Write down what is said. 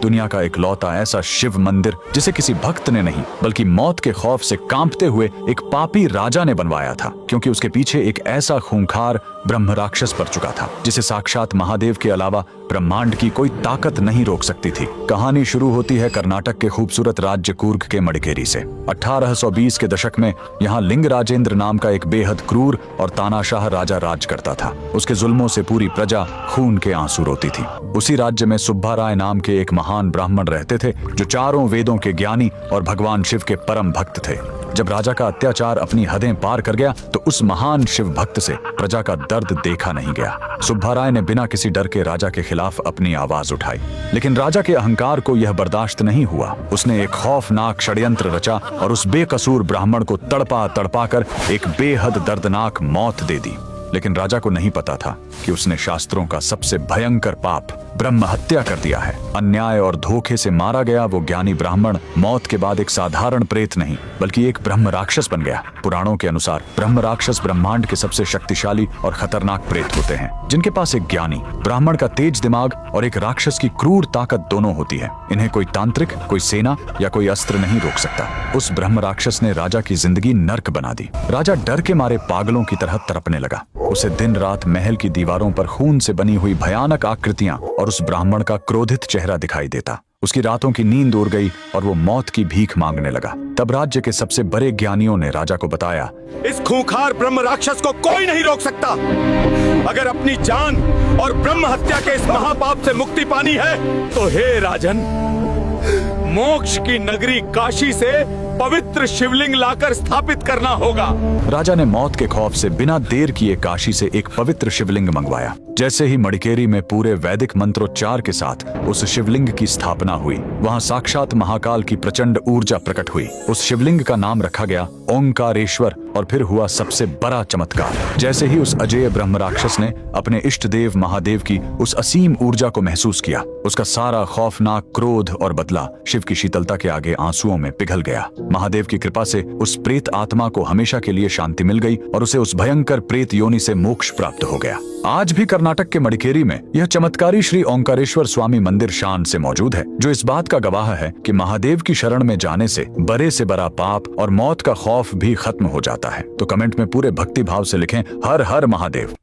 दुनिया का इकलौता ऐसा शिव मंदिर जिसे किसी भक्त ने नहीं बल्कि मौत के खौफ से कांपते हुए एक पापी राजा ने बनवाया था, क्योंकि उसके पीछे एक ऐसा खूंखार ब्रह्म राक्षस पड़ चुका था जिसे साक्षात महादेव के अलावा ब्रह्मांड की कोई ताकत नहीं रोक सकती थी। कहानी शुरू होती है कर्नाटक के खूबसूरत राज्य कूर्ग के मडिकेरी से। 1820 के दशक में यहाँ लिंगराजेंद्र नाम का एक बेहद क्रूर और तानाशाह राजा राज करता था। उसके जुल्मों से पूरी प्रजा खून के आंसू रोती थी। उसी राज्य में सुब्बा राय नाम के एक महान ब्राह्मण रहते थे जो चारों वेदों के ज्ञानी और भगवान शिव के परम भक्त थे। जब राजा का अत्याचार अपनी हदें पार कर गया तो उस महान शिव भक्त से प्रजा का दर्द देखा नहीं गया। सुब्बा राय ने बिना किसी डर के राजा के खिलाफ अपनी आवाज उठाई, लेकिन राजा के अहंकार को यह बर्दाश्त नहीं हुआ। उसने एक खौफनाक षड्यंत्र रचा और उस बेकसूर ब्राह्मण को तड़पा तड़पा कर एक बेहद दर्दनाक मौत दे दी। लेकिन राजा को नहीं पता था कि उसने शास्त्रों का सबसे भयंकर पाप ब्रह्म हत्या कर दिया है। अन्याय और धोखे से मारा गया वो ज्ञानी ब्राह्मण मौत के बाद एक साधारण प्रेत नहीं बल्कि एक ब्रह्म राक्षस बन गया। पुराणों के अनुसार ब्रह्म राक्षस ब्रह्मांड के सबसे शक्तिशाली और खतरनाक प्रेत होते हैं, जिनके पास एक ज्ञानी ब्राह्मण का तेज दिमाग और एक राक्षस की क्रूर ताकत दोनों होती है। इन्हें कोई तांत्रिक, कोई सेना या कोई अस्त्र नहीं रोक सकता। उस ब्रह्म राक्षस ने राजा की जिंदगी नर्क बना दी। राजा डर के मारे पागलों की तरह तड़पने लगा। उसे दिन रात महल की दीवारों पर खून से बनी हुई भयानक आकृतियां और उस ब्राह्मण का क्रोधित चेहरा दिखाई देता। उसकी रातों की नींद उड़ गई और वो मौत की भीख मांगने लगा। तब राज्य के सबसे बड़े ज्ञानियों ने राजा को बताया, इस खूंखार ब्रह्म राक्षस को कोई नहीं रोक सकता। अगर अपनी जान और ब्रह्म हत्या के इस महापाप से मुक्ति पानी है तो हे राजन, मोक्ष की नगरी काशी से पवित्र शिवलिंग लाकर स्थापित करना होगा। राजा ने मौत के खौफ से बिना देर किए काशी से एक पवित्र शिवलिंग मंगवाया। जैसे ही मडिकेरी में पूरे वैदिक मंत्रोच्चार के साथ उस शिवलिंग की स्थापना हुई, वहां साक्षात महाकाल की प्रचंड ऊर्जा प्रकट हुई। उस शिवलिंग का नाम रखा गया ओंकारेश्वर। और फिर हुआ सबसे बड़ा चमत्कार। जैसे ही उस अजेय ब्रह्म राक्षस ने अपने इष्ट देव महादेव की उस असीम ऊर्जा को महसूस किया, उसका सारा खौफनाक क्रोध और बदला शिव की शीतलता के आगे आंसुओं में पिघल गया। महादेव की कृपा से उस प्रेत आत्मा को हमेशा के लिए शांति मिल गई और उसे उस भयंकर प्रेत योनि से मोक्ष प्राप्त हो गया। आज भी कर्नाटक के मडिकेरी में यह चमत्कारी श्री ओंकारेश्वर स्वामी मंदिर शान से मौजूद है, जो इस बात का गवाह है कि महादेव की शरण में जाने से बड़े से बड़ा पाप और मौत का खौफ भी खत्म हो जाता है। तो कमेंट में पूरे भक्ति भाव से लिखें, हर हर महादेव।